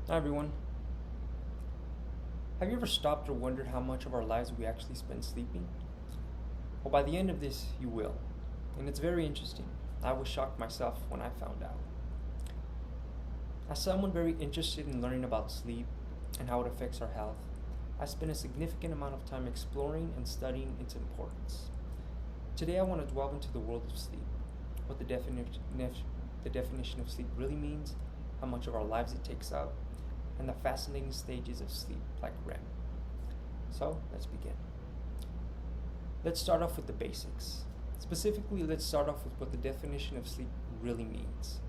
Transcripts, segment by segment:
Hi everyone. Have you ever stopped or wondered how much of our lives we actually spend sleeping? Well, by the end of this, you will. And it's very interesting. I was shocked myself when I found out. As someone very interested in learning about sleep and how it affects our health, I spent a significant amount of time exploring and studying its importance. Today, I want to delve into the world of sleep, what the definition of sleep really means, how much of our lives it takes up, and the fascinating stages of sleep like REM. So, let's begin. Let's start off with the basics. Specifically, let's start off with what the definition of sleep really means.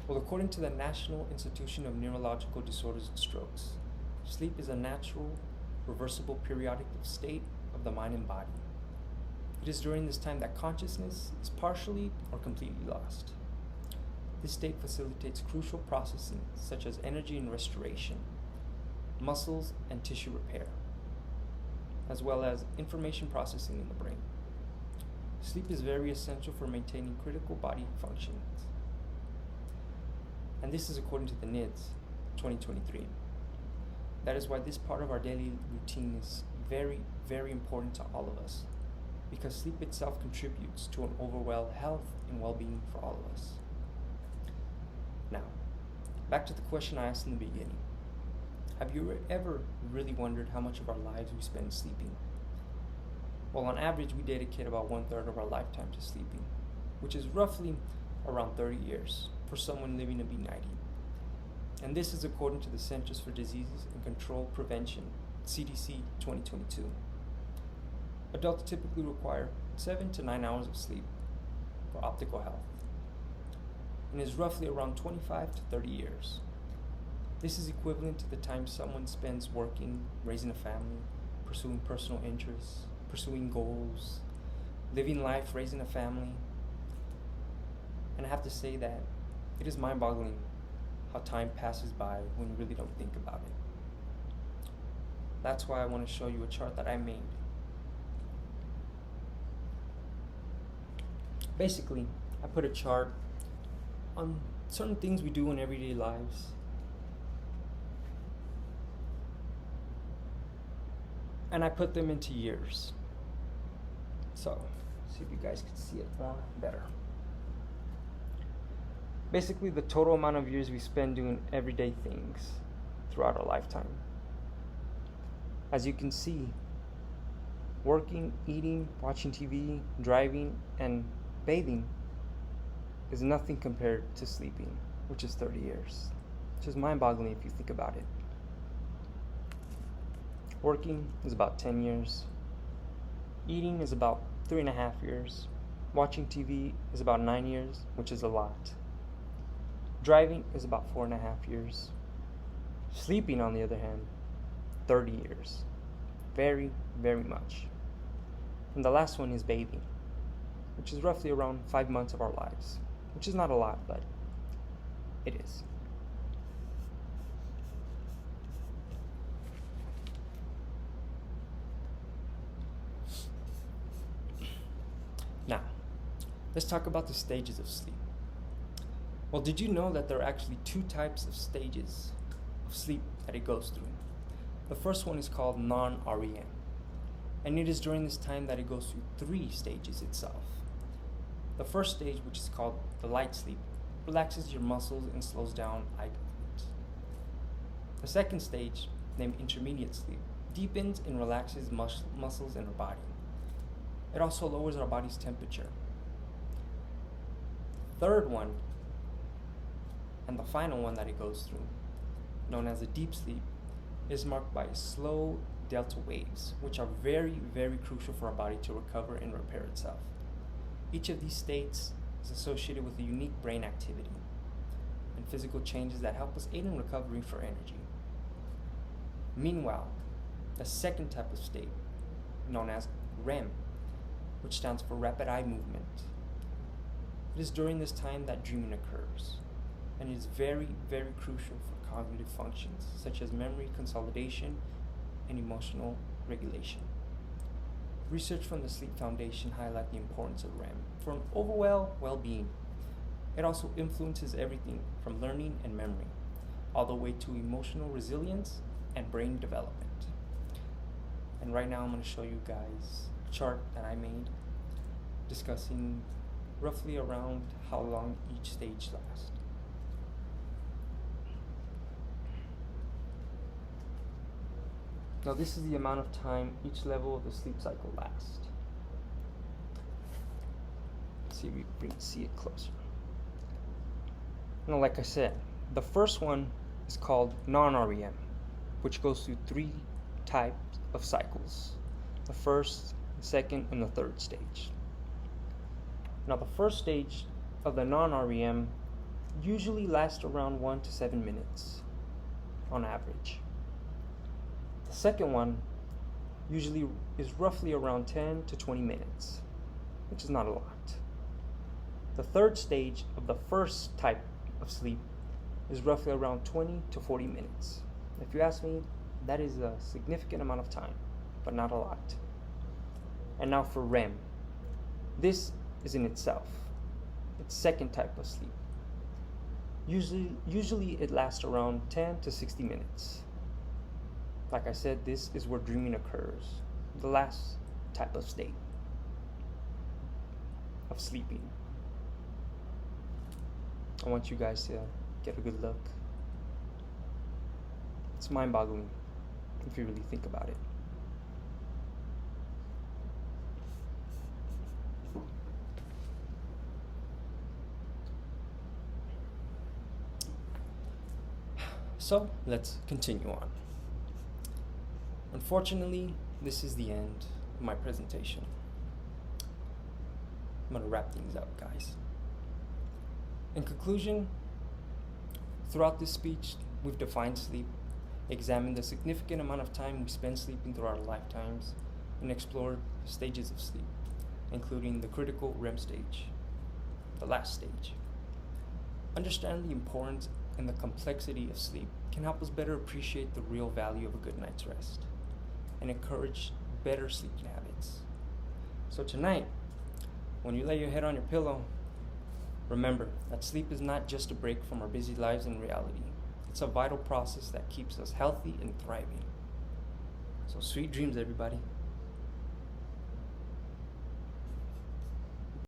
Well, according to the National Institution of Neurological Disorders and Strokes, sleep is a natural, reversible periodic state of the mind and body. It is during this time that consciousness is partially or completely lost. This state facilitates crucial processing such as energy and restoration, muscles and tissue repair, as well as information processing in the brain. Sleep is very essential for maintaining critical body functions. And this is according to the NIDS 2023. That is why this part of our daily routine is very, very important to all of us, because sleep itself contributes to an overall health and well-being for all of us. Now, back to the question I asked in the beginning. Have you ever really wondered how much of our lives we spend sleeping? Well, on average, we dedicate about 1/3 of our lifetime to sleeping, which is roughly around 30 years for someone living to be 90. And this is according to the Centers for Diseases and Control Prevention, CDC 2022. Adults typically require 7 to 9 hours of sleep for optimal health, and is roughly around 25 to 30 years. This is equivalent to the time someone spends working, raising a family, pursuing personal interests, pursuing goals, living life, raising a family. And I have to say that it is mind-boggling how time passes by when you really don't think about it. That's why I want to show you a chart that I made. Basically, I put a chart on certain things we do in everyday lives. And I put them into years. So, see if you guys can see it more better. Basically, the total amount of years we spend doing everyday things throughout our lifetime. As you can see, working, eating, watching TV, driving, and bathing is nothing compared to sleeping, which is 30 years. Which is mind-boggling if you think about it. Working is about 10 years. Eating is about 3.5 years. Watching TV is about 9 years, which is a lot. Driving is about 4.5 years. Sleeping, on the other hand, 30 years. Very, very much. And the last one is bathing, which is roughly around 5 months of our lives, which is not a lot, but it is. Now, let's talk about the stages of sleep. Well, did you know that there are actually 2 types of stages of sleep that it goes through? The first one is called non-REM, and it is during this time that it goes through 3 stages itself. The first stage, which is called the light sleep, relaxes your muscles and slows down eye movement. The second stage, named intermediate sleep, deepens and relaxes muscles in our body. It also lowers our body's temperature. Third one, and the final one that it goes through, known as a deep sleep, is marked by slow delta waves, which are very, very crucial for our body to recover and repair itself. Each of these states is associated with a unique brain activity and physical changes that help us aid in recovery for energy. Meanwhile, the second type of state, known as REM, which stands for rapid eye movement, it is during this time that dreaming occurs, and it is very, very crucial for cognitive functions such as memory consolidation and emotional regulation. Research from the Sleep Foundation highlight the importance of REM for an overall well-being. It also influences everything from learning and memory. all the way to emotional resilience and brain development. And right now I'm going to show you guys a chart that I made discussing roughly around how long each stage lasts. Now this is the amount of time each level of the sleep cycle lasts. Let's see if we can see it closer. Now, like I said, the first one is called non-REM, which goes through 3 types of cycles: the first, the second, and the third stage. Now, the first stage of the non-REM usually lasts around 1 to 7 minutes on average. The second one usually is roughly around 10 to 20 minutes, which is not a lot. The third stage of the first type of sleep is roughly around 20 to 40 minutes. If you ask me, that is a significant amount of time, but not a lot. And now for REM. This is in itself its second type of sleep. Usually it lasts around 10 to 60 minutes. Like I said, this is where dreaming occurs, the last type of state of sleeping. I want you guys to get a good look. It's mind-boggling if you really think about it. So let's continue on. Unfortunately, this is the end of my presentation. I'm going to wrap things up, guys. In conclusion, throughout this speech, we've defined sleep, examined the significant amount of time we spend sleeping throughout our lifetimes, and explored the stages of sleep, including the critical REM stage, the last stage. Understanding the importance and the complexity of sleep can help us better appreciate the real value of a good night's rest and encourage better sleeping habits. So tonight, when you lay your head on your pillow, remember that sleep is not just a break from our busy lives and reality. It's a vital process that keeps us healthy and thriving. So sweet dreams, everybody.